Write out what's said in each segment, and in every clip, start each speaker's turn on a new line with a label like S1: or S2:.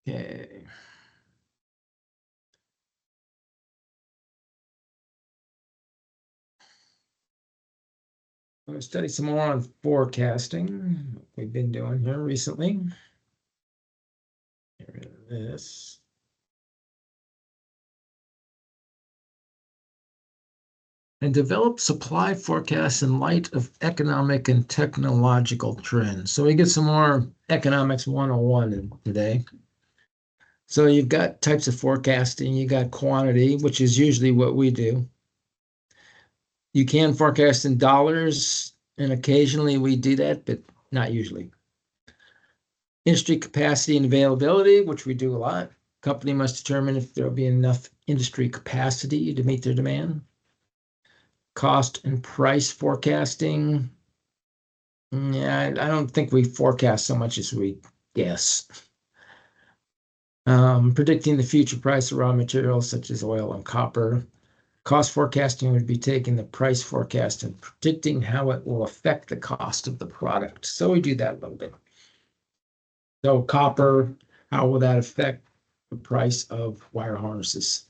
S1: Okay. I'm going to study some more on forecasting, what we've been doing here recently. Get rid of this. And develop supply forecasts in light of economic and technological trends. So we get some more economics 101 in today. So you've got types of forecasting, you got quantity, which is usually what we do. You can forecast in dollars, and occasionally we do that, but not usually. Industry capacity and availability, which we do a lot. Company must determine if there'll be enough industry capacity to meet their demand. Cost and price forecasting. Yeah, I don't think we forecast so much as we guess. Predicting the future price of raw materials such as oil and copper. Cost forecasting would be taking the price forecast and predicting how it will affect the cost of the product. So we do that a little bit. So copper, how will that affect the price of wire harnesses?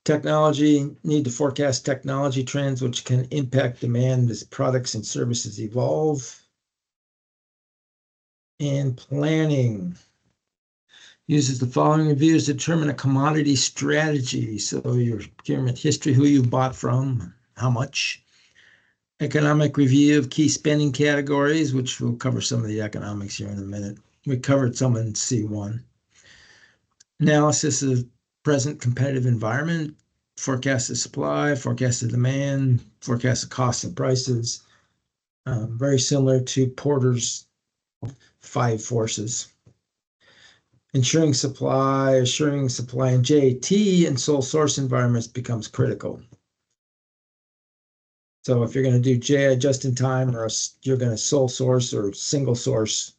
S1: Technology, need to forecast technology trends which can impact demand as products and services evolve. And planning uses the following reviews to determine a commodity strategy. So your procurement history, who you bought from, how much. Economic review of key spending categories, which we'll cover some of the economics here in a minute. We covered some in C1. Analysis of present competitive environment, forecast of supply, forecast of demand, forecast of costs and prices. Very similar to Porter's 5 forces. Assuring supply in JT and sole source environments becomes critical. So if you're going to do JI just in time, or you're going to sole source or single source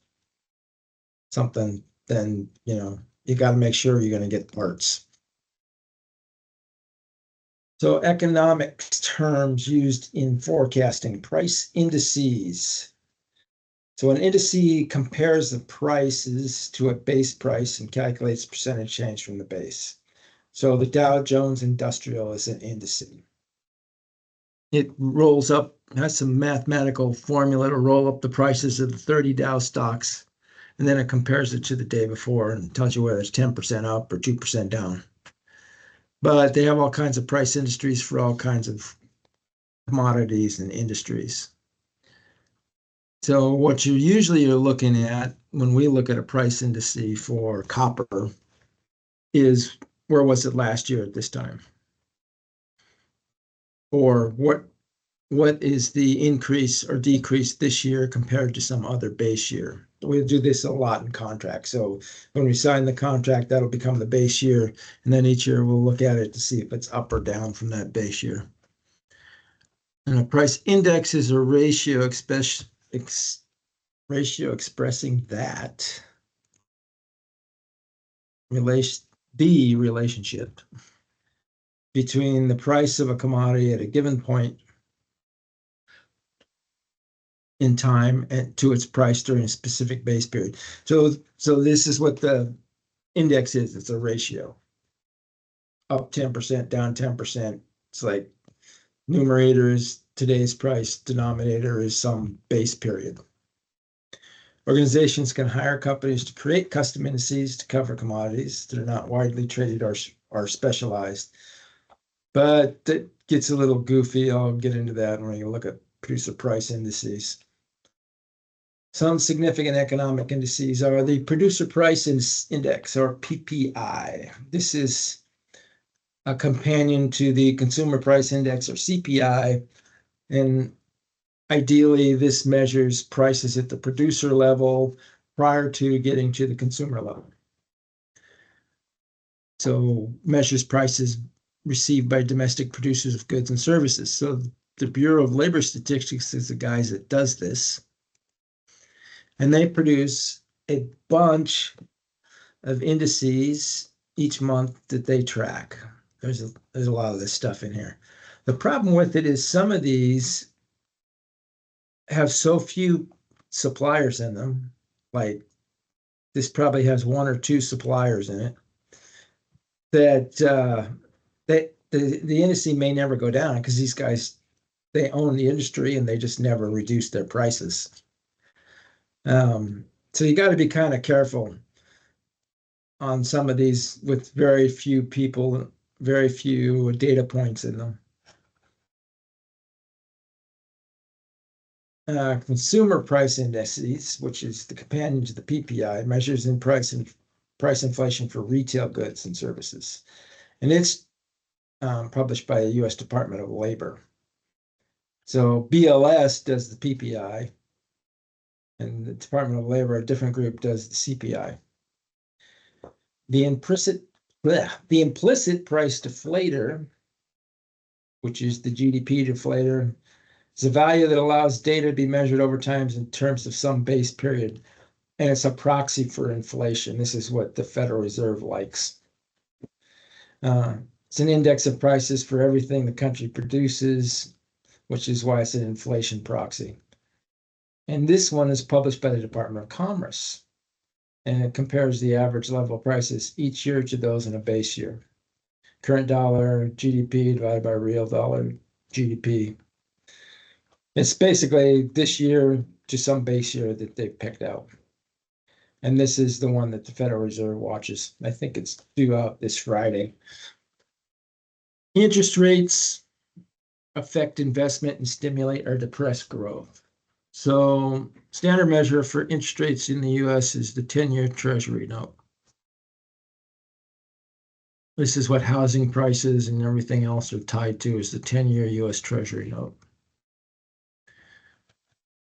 S1: something, then you got to make sure you're going to get parts. So economics terms used in forecasting: price indices. So an indice compares the prices to a base price and calculates percentage change from the base. So the Dow Jones Industrial is an indice. It rolls up, has some mathematical formula to roll up the prices of the 30 Dow stocks, and then it compares it to the day before and tells you whether it's 10% up or 2% down. But they have all kinds of price industries for all kinds of commodities and industries. So what you're looking at when we look at a price index for copper is, where was it last year at this time? Or what is the increase or decrease this year compared to some other base year? We do this a lot in contracts. So when we sign the contract, that'll become the base year. And then each year we'll look at it to see if it's up or down from that base year. And a price index is a ratio expressing that relationship between the price of a commodity at a given point in time and to its price during a specific base period. So this is what the index is. It's a ratio. Up 10%, down 10%. It's like numerator is today's price, denominator is some base period. Organizations can hire companies to create custom indices to cover commodities that are not widely traded or specialized. But it gets a little goofy. I'll get into that when you look at producer price indices. Some significant economic indices are the producer price index, or PPI. This is a companion to the consumer price index, or CPI. And ideally, this measures prices at the producer level prior to getting to the consumer level. So measures prices received by domestic producers of goods and services. So the Bureau of Labor Statistics is the guys that does this. And they produce a bunch of indices each month that they track. There's a lot of this stuff in here. The problem with it is some of these have so few suppliers in them, like this probably has one or two suppliers in it, that the indice may never go down because these guys, they own the industry and they just never reduce their prices. So you got to be kind of careful on some of these with very few people, very few data points in them. Consumer price indices, which is the companion to the PPI, measures in price and price inflation for retail goods and services. And it's published by the U.S. Department of Labor. So BLS does the PPI, and the Department of Labor, a different group, does the CPI. The implicit price deflator, which is the GDP deflator, is a value that allows data to be measured over time in terms of some base period, and it's a proxy for inflation. This is what the Federal Reserve likes. It's an index of prices for everything the country produces, which is why it's an inflation proxy. And this one is published by the Department of Commerce, and it compares the average level of prices each year to those in a base year. Current dollar GDP divided by real dollar GDP. It's basically this year to some base year that they've picked out. And this is the one that the Federal Reserve watches. I think it's due out this Friday. Interest rates affect investment and stimulate or depress growth. So standard measure for interest rates in the US is the 10-year Treasury note. This is what housing prices and everything else are tied to, is the 10-year US Treasury note.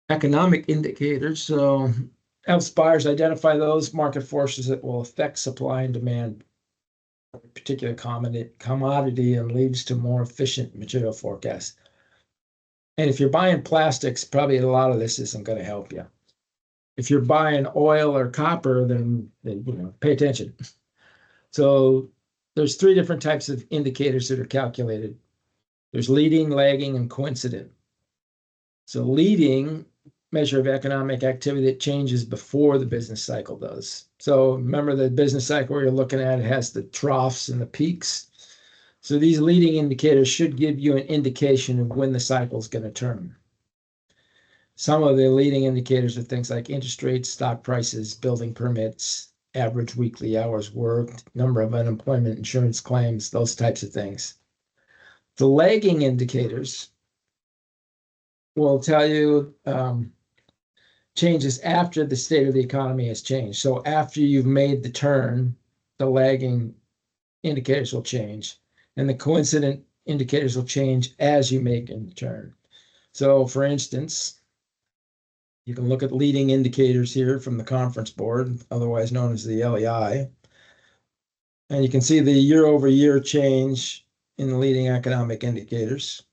S1: Economic indicators, so helps buyers identify those market forces that will affect supply and demand of a particular commodity and leads to more efficient material forecasts. And if you're buying plastics, probably a lot of this isn't going to help you. If you're buying oil or copper, then pay attention. So there's three different types of indicators that are calculated. There's leading, lagging, and coincident. So leading measure of economic activity that changes before the business cycle does. So remember the business cycle you're looking at, it has the troughs and the peaks. So these leading indicators should give you an indication of when the cycle is going to turn. Some of the leading indicators are things like interest rates, stock prices, building permits, average weekly hours worked, number of unemployment insurance claims, those types of things. The lagging indicators will tell you changes after the state of the economy has changed. So after you've made the turn, the lagging indicators will change, and the coincident indicators will change as you make a turn. So for instance, you can look at leading indicators here from the conference board, otherwise known as the LEI, and you can see the year-over-year change in the leading economic indicators.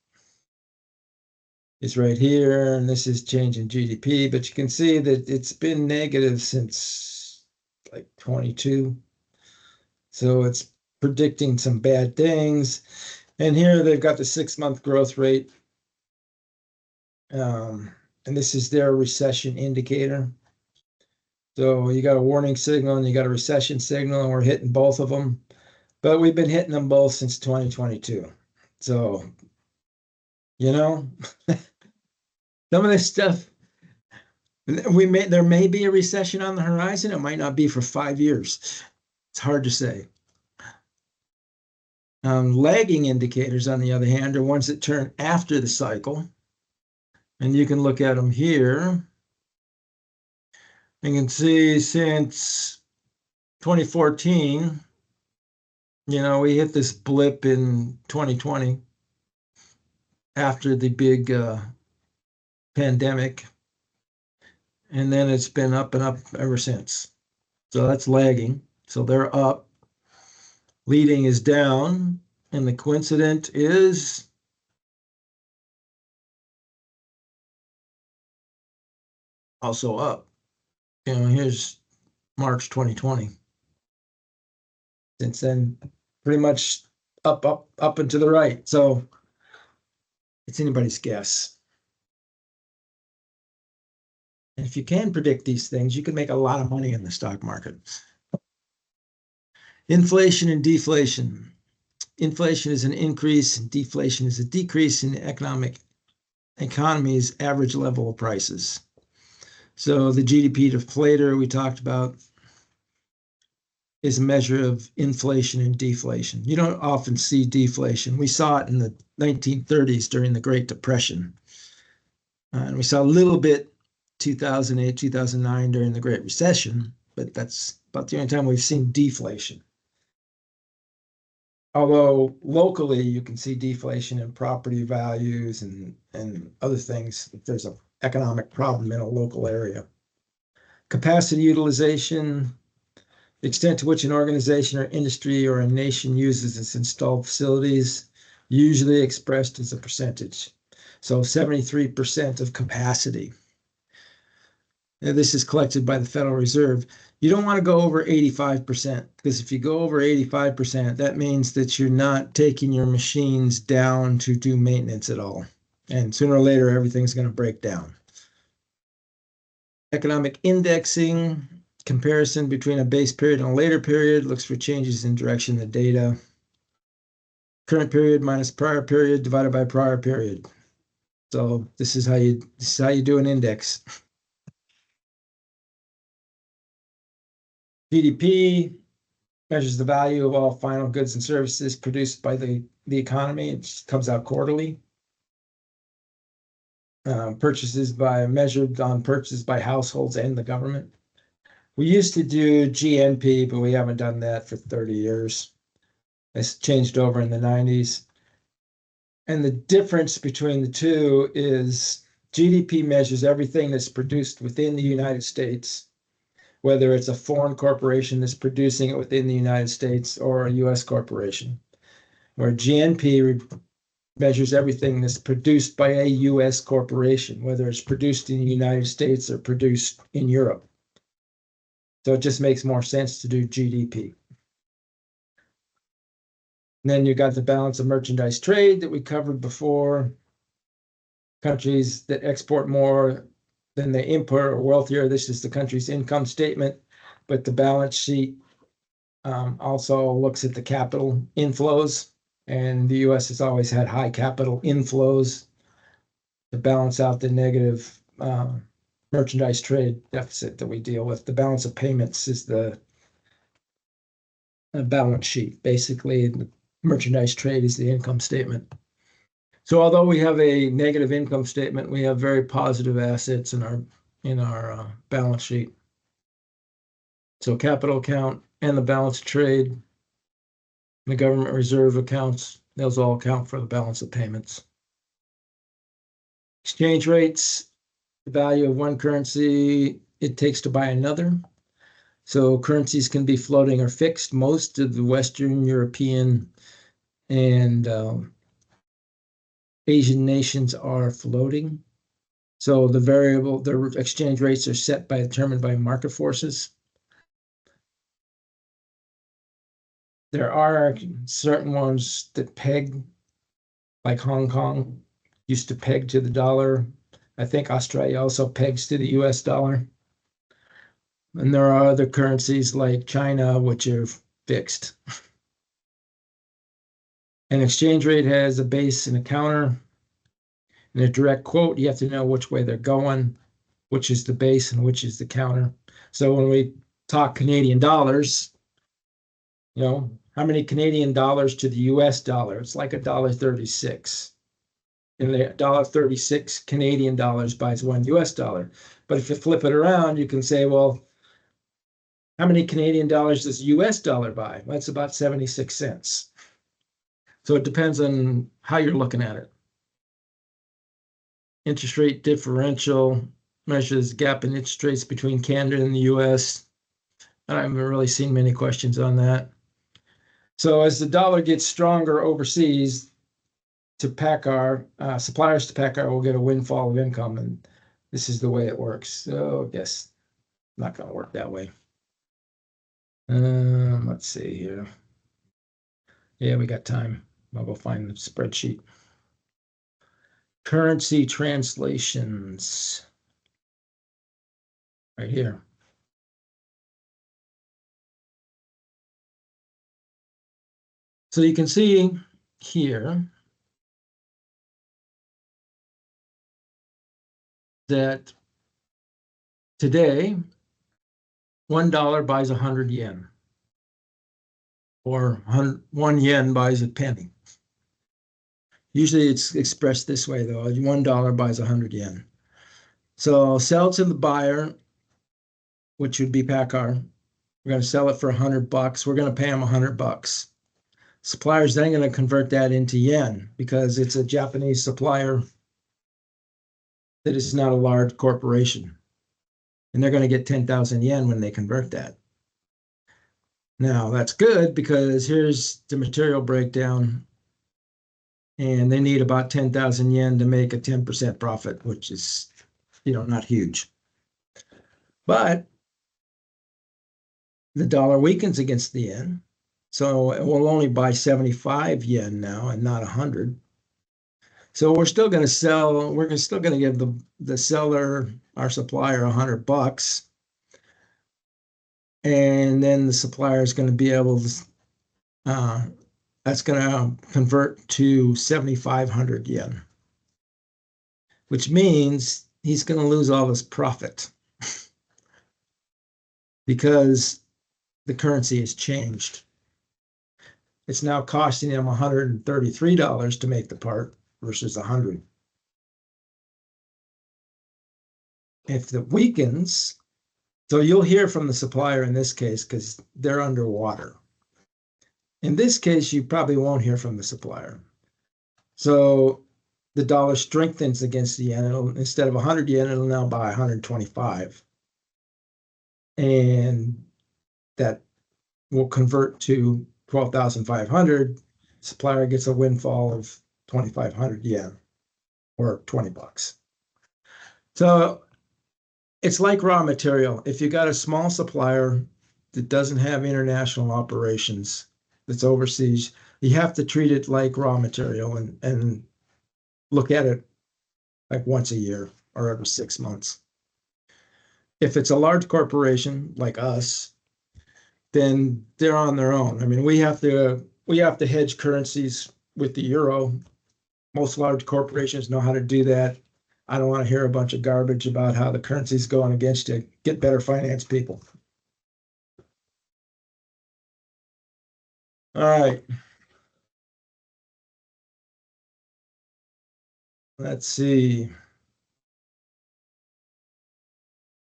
S1: It's right here, and this is change in GDP, but you can see that it's been negative since like 22. So it's predicting some bad things. And here they've got the 6-month growth rate. And this is their recession indicator. So you got a warning signal and you got a recession signal, and we're hitting both of them. But we've been hitting them both since 2022. So, some of this stuff, there may be a recession on the horizon. It might not be for 5 years. It's hard to say. Lagging indicators, on the other hand, are ones that turn after the cycle. And you can look at them here. You can see since 2014, we hit this blip in 2020 after the big pandemic. And then it's been up and up ever since. So that's lagging. So they're up. Leading is down. And the coincident is also up. Here's March 2020. Since then, pretty much up and to the right. So it's anybody's guess. And if you can predict these things, you can make a lot of money in the stock market. Inflation and deflation. Inflation is an increase, and deflation is a decrease in the economy's average level of prices. So the GDP deflator we talked about is a measure of inflation and deflation. You don't often see deflation. We saw it in the 1930s during the Great Depression. And we saw a little bit 2008, 2009 during the Great Recession, but that's about the only time we've seen deflation. Although locally you can see deflation in property values and other things if there's an economic problem in a local area. Capacity utilization, the extent to which an organization or industry or a nation uses its installed facilities, usually expressed as a percentage. So 73% of capacity. Now, this is collected by the Federal Reserve. You don't want to go over 85% because if you go over 85%, that means that you're not taking your machines down to do maintenance at all. And sooner or later, everything's going to break down. Economic indexing, comparison between a base period and a later period, looks for changes in direction of the data. Current period minus prior period divided by prior period. So this is how you do an index. GDP measures the value of all final goods and services produced by the economy. It comes out quarterly. Purchases measured on purchases by households and the government. We used to do GNP, but we haven't done that for 30 years. It's changed over in the 90s. And the difference between the two is GDP measures everything that's produced within the United States, whether it's a foreign corporation that's producing it within the United States or a US corporation, where GNP measures everything that's produced by a US corporation, whether it's produced in the United States or produced in Europe. So it just makes more sense to do GDP. And then you got the balance of merchandise trade that we covered before. Countries that export more than they import are wealthier. This is the country's income statement, but the balance sheet also looks at the capital inflows, and the US has always had high capital inflows to balance out the negative merchandise trade deficit that we deal with. The balance of payments is the balance sheet. Basically, the merchandise trade is the income statement. So although we have a negative income statement, we have very positive assets in our balance sheet. So capital account and the balance of trade, the government reserve accounts, those all account for the balance of payments. Exchange rates, the value of one currency it takes to buy another. So currencies can be floating or fixed. Most of the Western European and Asian nations are floating. So the exchange rates are determined by market forces. There are certain ones that peg, like Hong Kong used to peg to the dollar. I think Australia also pegs to the US dollar. And there are other currencies like China, which are fixed. An exchange rate has a base and a counter. In a direct quote, you have to know which way they're going, which is the base and which is the counter. So when we talk Canadian dollars, how many Canadian dollars to the US dollar? It's like $1.36. And the $1.36 Canadian dollars buys one US dollar. But if you flip it around, you can say, well, how many Canadian dollars does US dollar buy? Well, it's about 76 cents. So it depends on how you're looking at it. Interest rate differential measures gap in interest rates between Canada and the US. I haven't really seen many questions on that. So as the dollar gets stronger overseas, suppliers to PACCAR will get a windfall of income, and this is the way it works. So I guess not going to work that way. Let's see here. Yeah, we got time. I'll go find the spreadsheet. Currency translations. right here. So you can see here that today, $1 buys 100 yen, or 1 yen buys a penny. Usually it's expressed this way, though. $1 buys 100 yen. So sell to the buyer, which would be Packard. We're going to sell it for $100. We're going to pay him $100. Supplier's then going to convert that into yen because it's a Japanese supplier that is not a large corporation. And they're going to get 10,000 yen when they convert that. Now, that's good because here's the material breakdown. And they need about 10,000 yen to make a 10% profit, which is, not huge. But the dollar weakens against the yen. So it will only buy 75 yen now and not 100. So we're still going to sell, we're still going to give the seller, our supplier, $100. And then the supplier is going to be able to, that's going to convert to 7,500 yen, which means he's going to lose all his profit because the currency has changed. It's now costing him $133 to make the part versus 100. If it weakens, so you'll hear from the supplier in this case because they're underwater. In this case, you probably won't hear from the supplier. So the dollar strengthens against the yen. Instead of 100 yen, it'll now buy 125. And that will convert to 12,500. Supplier gets a windfall of 2,500 yen or $20. So it's like raw material. If you got a small supplier that doesn't have international operations, that's overseas, you have to treat it like raw material and look at it like once a year or every 6 months. If it's a large corporation like us, then they're on their own. I mean, we have to hedge currencies with the euro. Most large corporations know how to do that. I don't want to hear a bunch of garbage about how the currency's going against you. Get better finance people. All right. Let's see.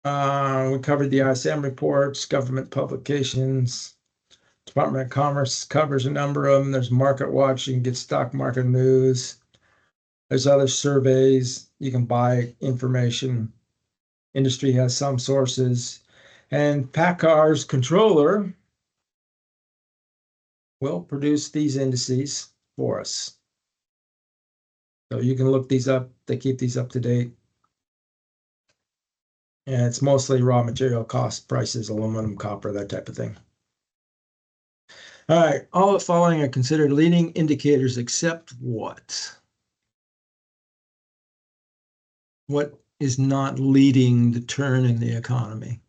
S1: We covered the ISM reports, government publications. Department of Commerce covers a number of them. There's Market Watch. You can get stock market news. There's other surveys. You can buy information. Industry has some sources. And PACCAR's controller will produce these indices for us. So you can look these up. They keep these up to date. And it's mostly raw material cost prices, aluminum, copper, that type of thing. All right, all the following are considered leading indicators except what? What is not leading the turn in the economy?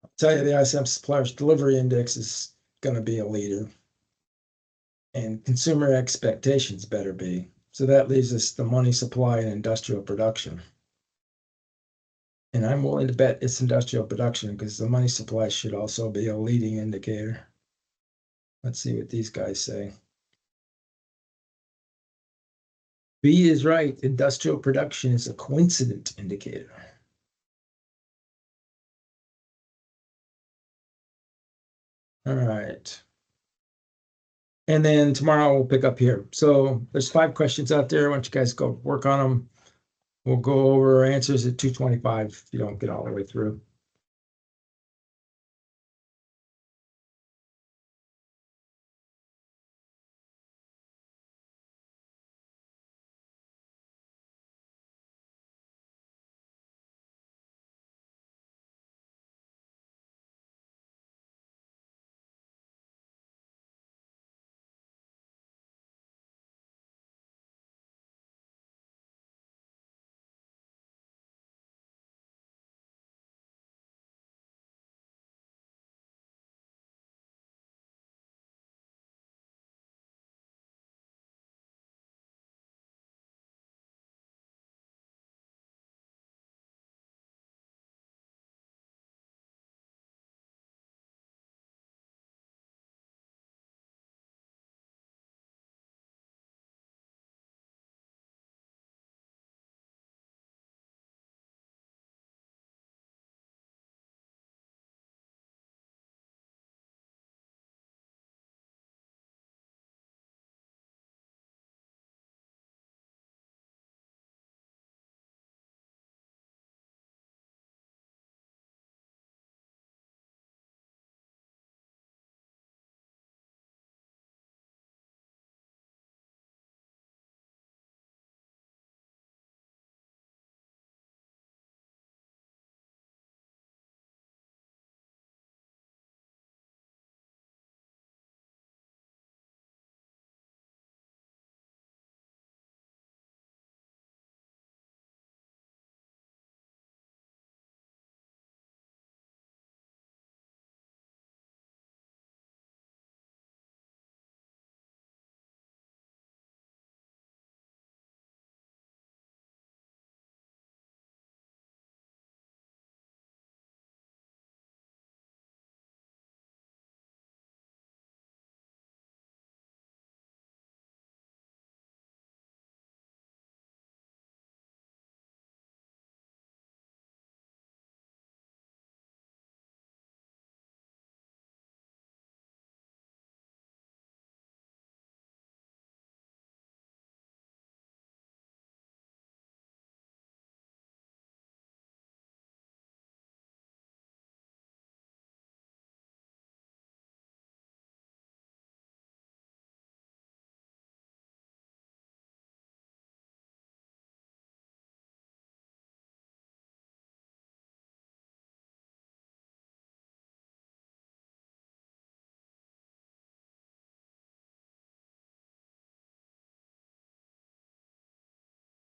S1: I'll tell you, the ISM Suppliers Delivery Index is going to be a leader. And consumer expectations better be. So that leaves us the money supply and industrial production. And I'm willing to bet it's industrial production because the money supply should also be a leading indicator. Let's see what these guys say. B is right. Industrial production is a coincident indicator. All right. And then tomorrow we'll pick up here. So there's 5 questions out there. Why don't you guys go work on them? We'll go over answers at 2:25 if you don't get all the way through.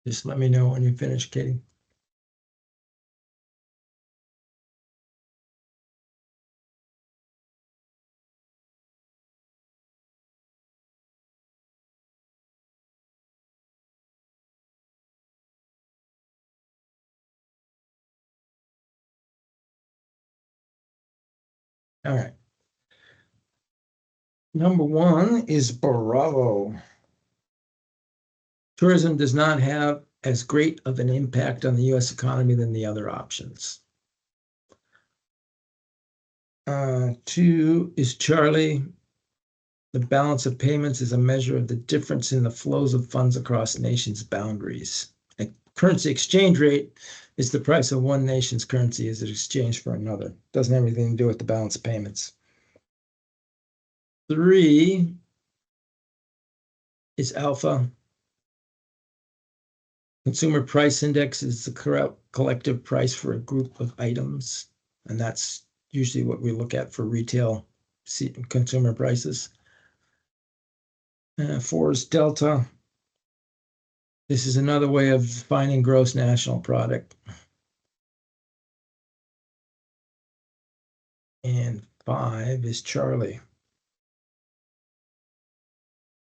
S1: Just let me know when you finish, Katie. All right. Number one is Bravo. Tourism does not have as great of an impact on the U.S. economy than the other options. Two is Charlie. The balance of payments is a measure of the difference in the flows of funds across nations' boundaries. A currency exchange rate is the price of one nation's currency as it exchanged for another. Doesn't have anything to do with the balance of payments. Three is Alpha. Consumer price index is the collective price for a group of items, and that's usually what we look at for retail consumer prices. Four is Delta. This is another way of defining gross national product. And five is Charlie.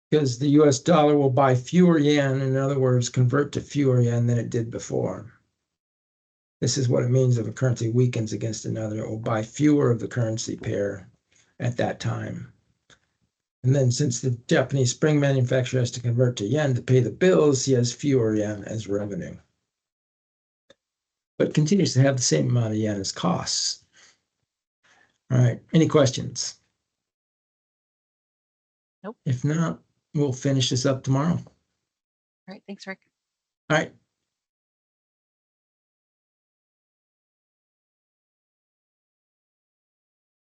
S1: Because the US dollar will buy fewer yen, in other words, convert to fewer yen than it did before. This is what it means if a currency weakens against another. It will buy fewer of the currency pair at that time. And then since the Japanese spring manufacturer has to convert to yen to pay the bills, he has fewer yen as revenue. But continues to have the same amount of yen as costs. All right, any questions?
S2: Nope.
S1: If not, we'll finish this up tomorrow.
S2: All right, thanks, Rick.
S1: All right.